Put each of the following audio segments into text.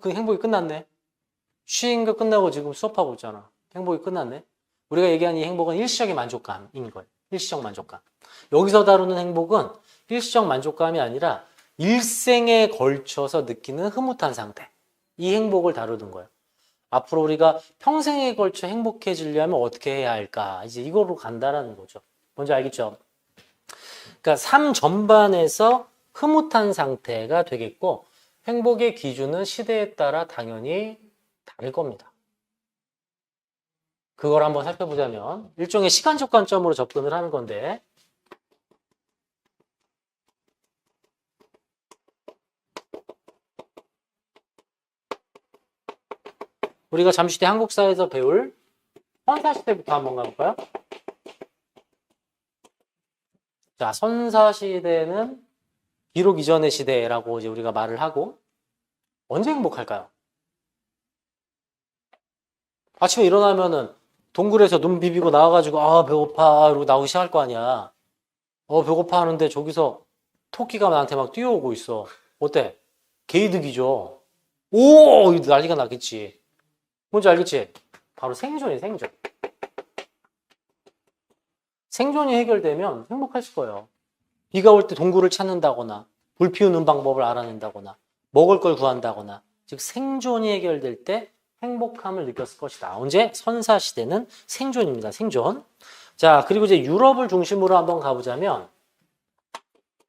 그 행복이 끝났네. 쉰 거 끝나고 지금 수업하고 있잖아. 행복이 끝났네. 우리가 얘기한 이 행복은 일시적인 만족감인 거예요. 일시적 만족감. 여기서 다루는 행복은 일시적 만족감이 아니라 일생에 걸쳐서 느끼는 흐뭇한 상태. 이 행복을 다루는 거예요. 앞으로 우리가 평생에 걸쳐 행복해지려면 어떻게 해야 할까? 이제 이거로 간다라는 거죠. 뭔지 알겠죠? 그러니까 삶 전반에서 흐뭇한 상태가 되겠고 행복의 기준은 시대에 따라 당연히 다를 겁니다. 그걸 한번 살펴보자면 일종의 시간적 관점으로 접근을 하는 건데 우리가 잠시 뒤 한국사에서 배울 선사시대부터 한번 가볼까요? 자, 선사시대는 기록 이전의 시대라고 이제 우리가 말을 하고 언제 행복할까요? 아침에 일어나면은 동굴에서 눈 비비고 나와가지고 아 배고파 이러고 나오기 시작할 거 아니야. 배고파 하는데 저기서 토끼가 나한테 막 뛰어오고 있어. 어때? 개이득이죠. 오! 난리가 나겠지. 뭔지 알겠지? 바로 생존이 생존. 생존이 해결되면 행복하실 거예요. 비가 올 때 동굴을 찾는다거나 불 피우는 방법을 알아낸다거나 먹을 걸 구한다거나 즉 생존이 해결될 때 행복함을 느꼈을 것이다. 언제? 선사시대는 생존입니다. 생존. 자, 그리고 이제 유럽을 중심으로 한번 가보자면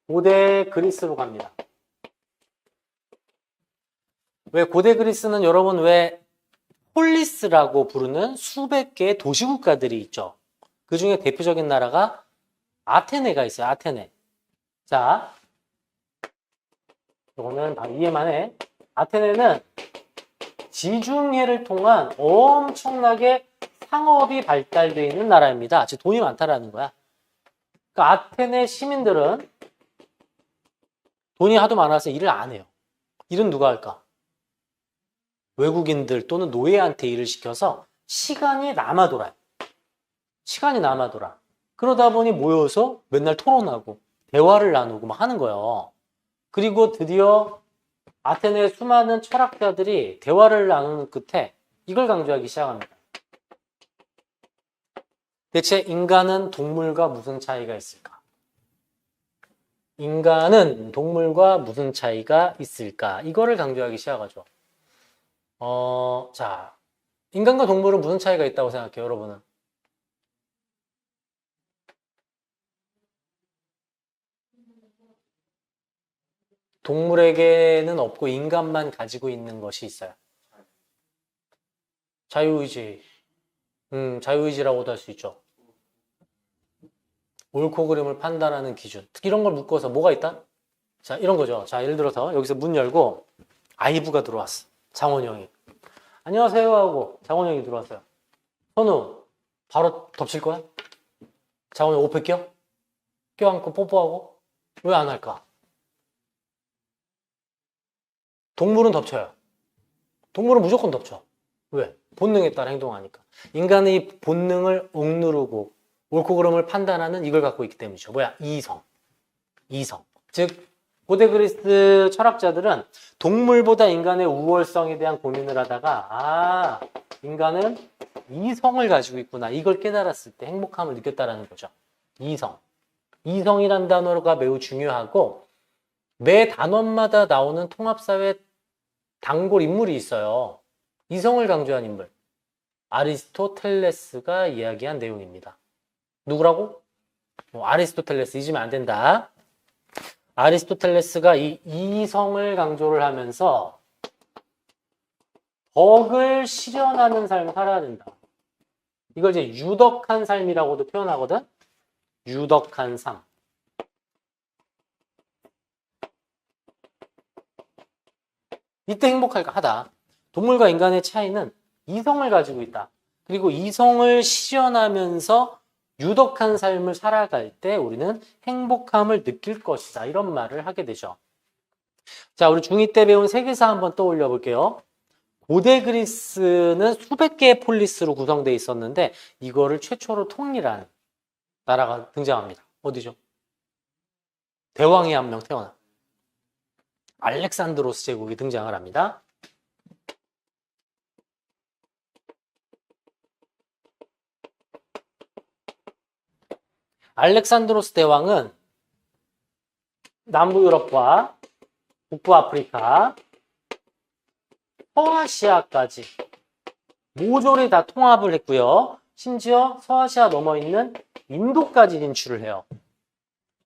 고대 그리스로 갑니다. 왜 고대 그리스는 여러분 왜 폴리스라고 부르는 수백 개의 도시국가들이 있죠. 그 중에 대표적인 나라가 아테네가 있어요. 아테네. 자, 이거는 다 이해만 해. 아테네는 지중해를 통한 엄청나게 상업이 발달되어 있는 나라입니다. 즉 돈이 많다라는 거야. 그러니까 아테네 시민들은 돈이 하도 많아서 일을 안 해요. 일은 누가 할까? 외국인들 또는 노예한테 일을 시켜서 시간이 남아 돌아요. 시간이 남아 돌아. 그러다 보니 모여서 맨날 토론하고 대화를 나누고 막 하는 거예요. 그리고 드디어 아테네의 수많은 철학자들이 대화를 나누는 끝에 이걸 강조하기 시작합니다. 대체 인간은 동물과 무슨 차이가 있을까? 인간은 동물과 무슨 차이가 있을까? 이거를 강조하기 시작하죠. 자, 인간과 동물은 무슨 차이가 있다고 생각해요, 여러분은? 동물에게는 없고 인간만 가지고 있는 것이 있어요. 자유의지. 자유의지라고도 할 수 있죠. 옳고 그름을 판단하는 기준. 이런 걸 묶어서 뭐가 있다? 자, 이런 거죠. 자, 예를 들어서 여기서 문 열고 아이브가 들어왔어. 장원이 형이. 안녕하세요 하고 장원이 형이 들어왔어요. 선우, 바로 덮칠 거야? 장원이 옷 벗겨? 껴안고 뽀뽀하고? 왜 안 할까? 동물은 덮쳐요. 동물은 무조건 덮쳐. 왜? 본능에 따라 행동하니까. 인간의 본능을 억누르고 옳고 그름을 판단하는 이걸 갖고 있기 때문이죠. 뭐야? 이성. 이성. 즉 고대 그리스 철학자들은 동물보다 인간의 우월성에 대한 고민을 하다가 인간은 이성을 가지고 있구나. 이걸 깨달았을 때 행복함을 느꼈다라는 거죠. 이성. 이성이란 단어가 매우 중요하고 매 단원마다 나오는 통합사회 단골 인물이 있어요. 이성을 강조한 인물. 아리스토텔레스가 이야기한 내용입니다. 누구라고? 아리스토텔레스 잊으면 안 된다. 아리스토텔레스가 이 이성을 강조를 하면서 덕을 실현하는 삶을 살아야 된다. 이걸 이제 유덕한 삶이라고도 표현하거든. 유덕한 삶. 이때 행복할까 하다. 동물과 인간의 차이는 이성을 가지고 있다. 그리고 이성을 실현하면서 유덕한 삶을 살아갈 때 우리는 행복함을 느낄 것이다. 이런 말을 하게 되죠. 자, 우리 중2 때 배운 세계사 한번 떠올려 볼게요. 고대 그리스는 수백 개의 폴리스로 구성되어 있었는데 이거를 최초로 통일한 나라가 등장합니다. 어디죠? 대왕이 한 명 태어나. 알렉산드로스 제국이 등장을 합니다. 알렉산드로스 대왕은 남부 유럽과 북부 아프리카, 서아시아까지 모조리 다 통합을 했고요. 심지어 서아시아 넘어 있는 인도까지 진출을 해요.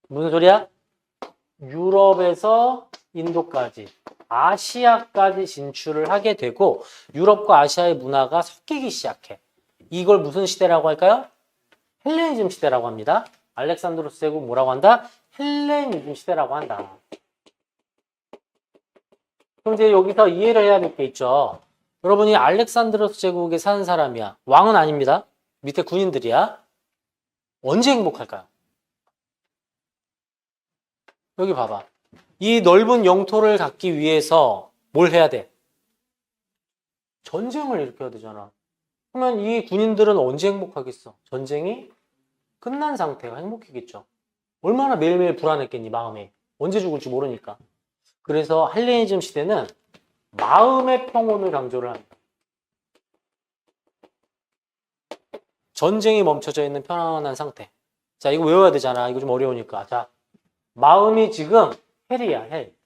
무슨 소리야? 유럽에서 인도까지, 아시아까지 진출을 하게 되고 유럽과 아시아의 문화가 섞이기 시작해. 이걸 무슨 시대라고 할까요? 헬레니즘 시대라고 합니다. 알렉산드로스 제국 뭐라고 한다? 헬레니즘 시대라고 한다. 그럼 이제 여기서 이해를 해야 될 게 있죠. 여러분이 알렉산드로스 제국에 사는 사람이야. 왕은 아닙니다. 밑에 군인들이야. 언제 행복할까요? 여기 봐봐. 이 넓은 영토를 갖기 위해서 뭘 해야 돼? 전쟁을 일으켜야 되잖아. 그러면 이 군인들은 언제 행복하겠어? 전쟁이 끝난 상태가 행복이겠죠. 얼마나 매일매일 불안했겠니, 마음에. 언제 죽을지 모르니까. 그래서 헬레니즘 시대는 마음의 평온을 강조를 합니다. 전쟁이 멈춰져 있는 편안한 상태. 자, 이거 외워야 되잖아. 이거 좀 어려우니까. 자, 마음이 지금 헬이야, 헬.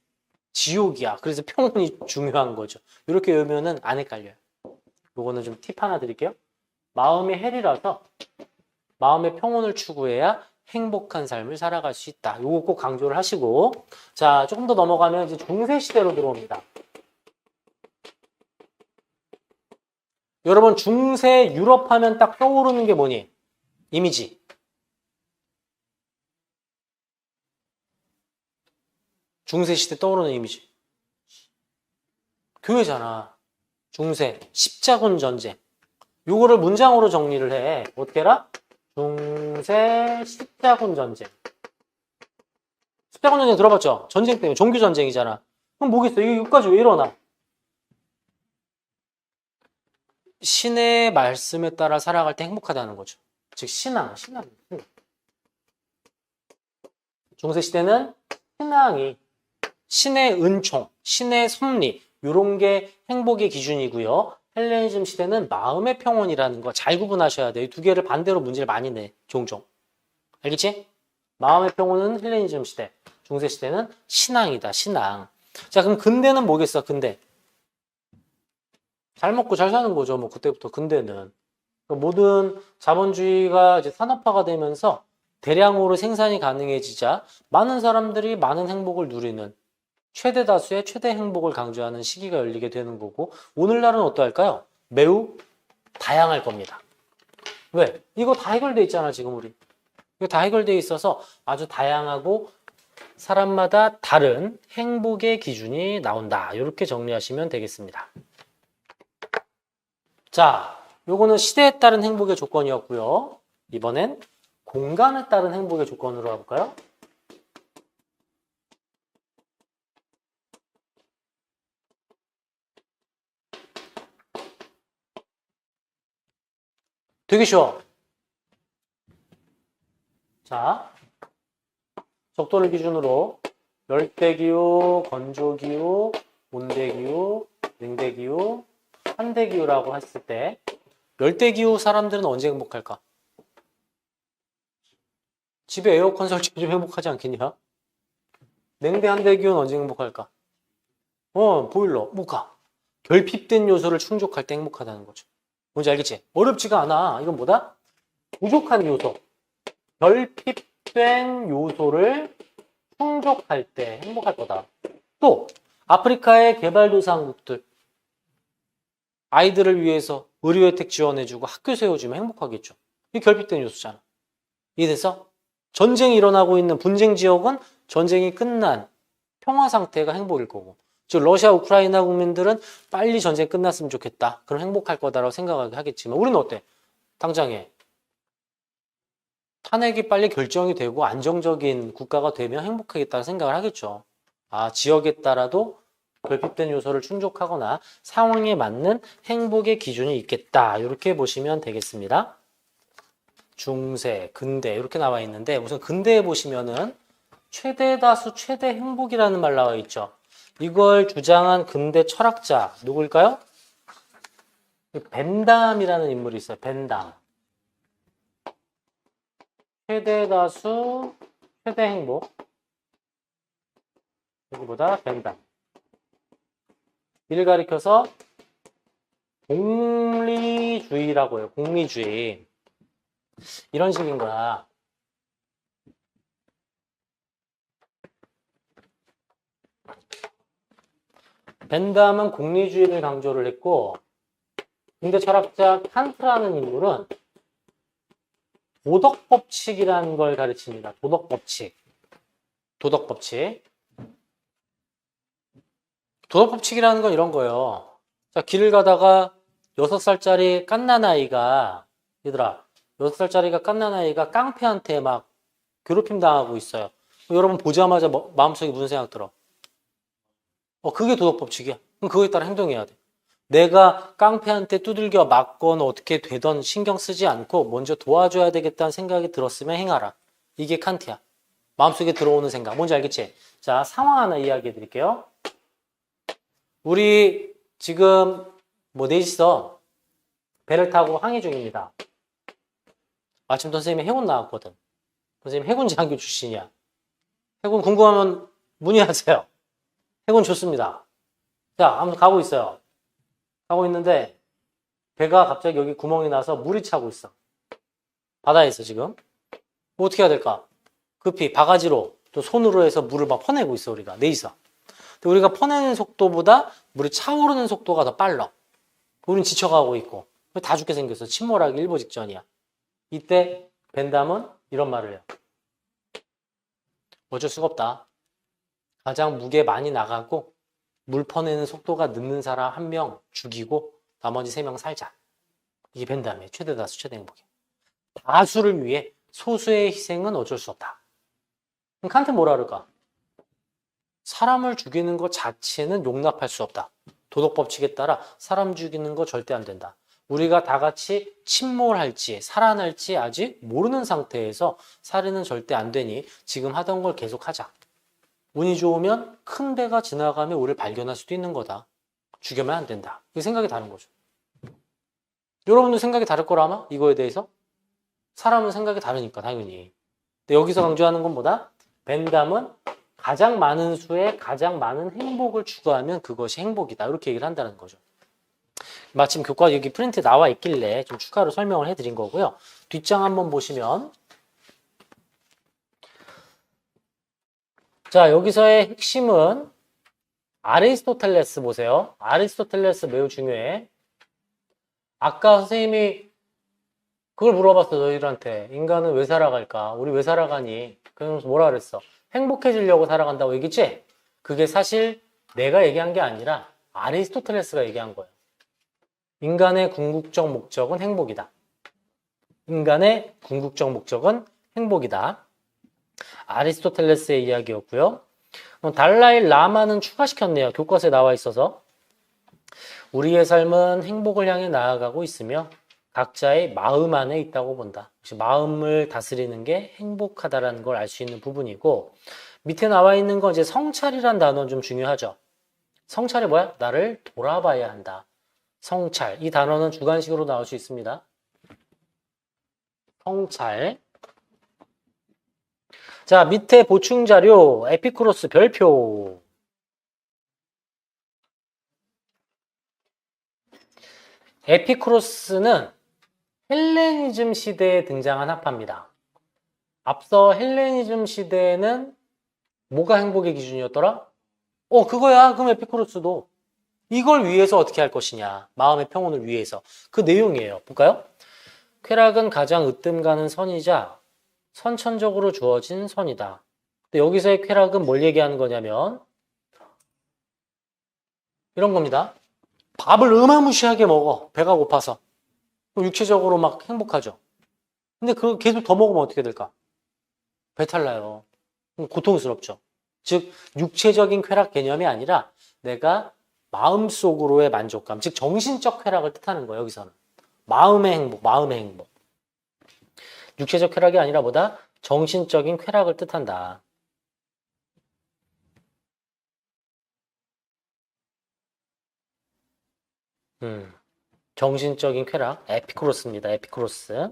지옥이야. 그래서 평온이 중요한 거죠. 이렇게 외우면은 안 헷갈려요. 요거는 좀 팁 하나 드릴게요. 마음이 헬이라서 마음의 평온을 추구해야 행복한 삶을 살아갈 수 있다. 요거 꼭 강조를 하시고. 자, 조금 더 넘어가면 이제 중세시대로 들어옵니다. 여러분, 중세 유럽 하면 딱 떠오르는 게 뭐니? 이미지. 중세시대 떠오르는 이미지. 교회잖아. 중세, 십자군 전쟁. 요거를 문장으로 정리를 해. 어떻게 해라? 중세 십자군 전쟁. 십자군 전쟁 들어봤죠? 전쟁 때문에 종교 전쟁이잖아. 그럼 뭐겠어? 여기까지 왜 일어나? 신의 말씀에 따라 살아갈 때 행복하다는 거죠. 즉 신앙. 중세 시대는 신앙이 신의 은총, 신의 섭리 이런 게 행복의 기준이고요. 헬레니즘 시대는 마음의 평온이라는 거 잘 구분하셔야 돼요. 이 두 개를 반대로 문제를 많이 내, 종종. 알겠지? 마음의 평온은 헬레니즘 시대, 중세 시대는 신앙이다, 신앙. 자, 그럼 근대는 뭐겠어, 근대? 잘 먹고 잘 사는 거죠, 뭐 그때부터 근대는. 모든 자본주의가 이제 산업화가 되면서 대량으로 생산이 가능해지자 많은 사람들이 많은 행복을 누리는 최대 다수의 최대 행복을 강조하는 시기가 열리게 되는 거고, 오늘날은 어떠할까요? 매우 다양할 겁니다. 왜? 이거 다 해결돼 있잖아, 지금 우리. 이거 다 해결돼 있어서 아주 다양하고 사람마다 다른 행복의 기준이 나온다. 이렇게 정리하시면 되겠습니다. 자, 요거는 시대에 따른 행복의 조건이었고요. 이번엔 공간에 따른 행복의 조건으로 가볼까요? 되게 쉬워. 자, 적도를 기준으로 열대기후, 건조기후, 온대기후, 냉대기후, 한대기후라고 했을 때 열대기후 사람들은 언제 행복할까? 집에 에어컨 설치 좀 행복하지 않겠냐? 냉대 한대기후는 언제 행복할까? 보일러, 뭐가? 결핍된 요소를 충족할 때 행복하다는 거죠. 뭔지 알겠지? 어렵지가 않아. 이건 뭐다? 부족한 요소. 결핍된 요소를 충족할 때 행복할 거다. 또 아프리카의 개발도상국들 아이들을 위해서 의료 혜택 지원해주고 학교 세워주면 행복하겠죠. 이게 결핍된 요소잖아. 이래서 전쟁이 일어나고 있는 분쟁 지역은 전쟁이 끝난 평화 상태가 행복일 거고, 즉 러시아 우크라이나 국민들은 빨리 전쟁 끝났으면 좋겠다. 그럼 행복할 거다라고 생각하게 하겠지만 우리는 어때? 당장에 탄핵이 빨리 결정이 되고 안정적인 국가가 되면 행복하겠다는 생각을 하겠죠. 아, 지역에 따라도 결핍된 요소를 충족하거나 상황에 맞는 행복의 기준이 있겠다. 이렇게 보시면 되겠습니다. 중세, 근대 이렇게 나와 있는데 우선 근대에 보시면은 최대 다수 최대 행복이라는 말 나와 있죠. 이걸 주장한 근대 철학자 누구일까요? 벤담이라는 인물이 있어요. 벤담. 최대 다수, 최대 행복. 여기보다 벤담. 이를 가리켜서 공리주의라고 해요. 공리주의. 이런 식인 거야. 벤담은 공리주의를 강조를 했고, 근대 철학자 칸트라는 인물은 도덕법칙이라는 걸 가르칩니다. 도덕법칙. 도덕법칙. 도덕법칙이라는 건 이런 거예요. 자, 길을 가다가 6살짜리 갓난아이가, 얘들아, 6살짜리가 갓난아이가 깡패한테 막 괴롭힘 당하고 있어요. 여러분 보자마자 마음속에 무슨 생각 들어? 그게 도덕법칙이야. 그럼 그거에 따라 행동해야 돼. 내가 깡패한테 두들겨 맞건 어떻게 되던 신경 쓰지 않고 먼저 도와줘야 되겠다는 생각이 들었으면 행하라. 이게 칸트야. 마음속에 들어오는 생각. 뭔지 알겠지? 자, 상황 하나 이야기해 드릴게요. 우리 지금 넷이서 배를 타고 항해 중입니다. 마침 선생님이 해군 나왔거든. 선생님 해군 장교 출신이야. 해군 궁금하면 문의하세요. 해군 좋습니다. 자, 아무튼 가고 있어요. 가고 있는데 배가 갑자기 여기 구멍이 나서 물이 차고 있어. 바다에 있어 지금. 뭐 어떻게 해야 될까? 급히 바가지로 또 손으로 해서 물을 막 퍼내고 있어 우리가. 넷이서. 근데 우리가 퍼내는 속도보다 물이 차오르는 속도가 더 빨라. 우린 지쳐가고 있고 다 죽게 생겼어. 침몰하기 일보 직전이야. 이때 벤담은 이런 말을 해요. 어쩔 수가 없다. 가장 무게 많이 나가고 물 퍼내는 속도가 늦는 사람 1명 죽이고 나머지 3명 살자. 이게 벤담의 최대 다수 최대 행복이야. 다수를 위해 소수의 희생은 어쩔 수 없다. 그럼 칸트 뭐라 그럴까? 사람을 죽이는 것 자체는 용납할 수 없다. 도덕법칙에 따라 사람 죽이는 거 절대 안 된다. 우리가 다 같이 침몰할지 살아날지 아직 모르는 상태에서 살인은 절대 안 되니 지금 하던 걸 계속하자. 운이 좋으면 큰 배가 지나가면 우리를 발견할 수도 있는 거다. 죽여면 안 된다. 이 생각이 다른 거죠. 여러분도 생각이 다를 거라 아마 이거에 대해서? 사람은 생각이 다르니까 당연히. 근데 여기서 강조하는 건 뭐다? 벤담은 가장 많은 수의 가장 많은 행복을 추구하면 그것이 행복이다. 이렇게 얘기를 한다는 거죠. 마침 교과 여기 프린트 나와 있길래 좀 추가로 설명을 해드린 거고요. 뒷장 한번 보시면 자, 여기서의 핵심은 아리스토텔레스 보세요. 아리스토텔레스 매우 중요해. 아까 선생님이 그걸 물어봤어, 너희들한테. 인간은 왜 살아갈까? 우리 왜 살아가니? 그래서 뭐라 그랬어? 행복해지려고 살아간다고 얘기했지? 그게 사실 내가 얘기한 게 아니라 아리스토텔레스가 얘기한 거예요. 인간의 궁극적 목적은 행복이다. 인간의 궁극적 목적은 행복이다. 아리스토텔레스의 이야기였고요. 달라이 라마는 추가시켰네요. 교과서에 나와 있어서. 우리의 삶은 행복을 향해 나아가고 있으며 각자의 마음 안에 있다고 본다. 혹시 마음을 다스리는 게 행복하다라는 걸 알 수 있는 부분이고 밑에 나와 있는 건 이제 성찰이란 단어는 좀 중요하죠. 성찰이 뭐야? 나를 돌아봐야 한다. 성찰. 이 단어는 주관식으로 나올 수 있습니다. 성찰. 자, 밑에 보충 자료, 에피쿠로스 별표. 에피쿠로스는 헬레니즘 시대에 등장한 학파입니다. 앞서 헬레니즘 시대에는 뭐가 행복의 기준이었더라? 그거야. 그럼 에피쿠로스도. 이걸 위해서 어떻게 할 것이냐. 마음의 평온을 위해서. 그 내용이에요. 볼까요? 쾌락은 가장 으뜸 가는 선이자 선천적으로 주어진 선이다. 근데 여기서의 쾌락은 뭘 얘기하는 거냐면 이런 겁니다. 밥을 어마무시하게 먹어. 배가 고파서. 육체적으로 막 행복하죠. 근데 그거 계속 더 먹으면 어떻게 될까? 배탈 나요. 고통스럽죠. 즉 육체적인 쾌락 개념이 아니라 내가 마음속으로의 만족감, 즉 정신적 쾌락을 뜻하는 거예요. 여기서는. 마음의 행복, 마음의 행복. 육체적 쾌락이 아니라 뭐다? 정신적인 쾌락을 뜻한다. 정신적인 쾌락, 에피쿠로스입니다. 에피쿠로스.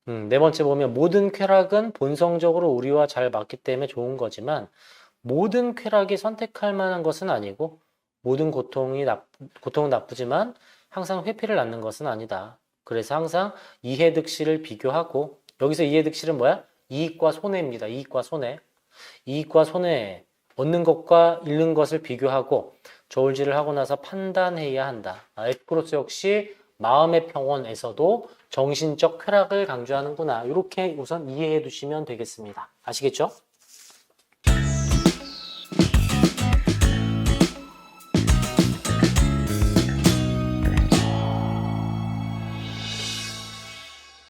네 번째 보면 모든 쾌락은 본성적으로 우리와 잘 맞기 때문에 좋은 거지만 모든 쾌락이 선택할 만한 것은 아니고 모든 고통은 나쁘지만 항상 회피를 낳는 것은 아니다. 그래서 항상 이해득실을 비교하고 여기서 이해득실은 뭐야? 이익과 손해입니다. 이익과 손해. 이익과 손해, 얻는 것과 잃는 것을 비교하고 저울질을 하고 나서 판단해야 한다. 에피쿠로스 역시 마음의 평온에서도 정신적 쾌락을 강조하는구나. 이렇게 우선 이해해 두시면 되겠습니다. 아시겠죠?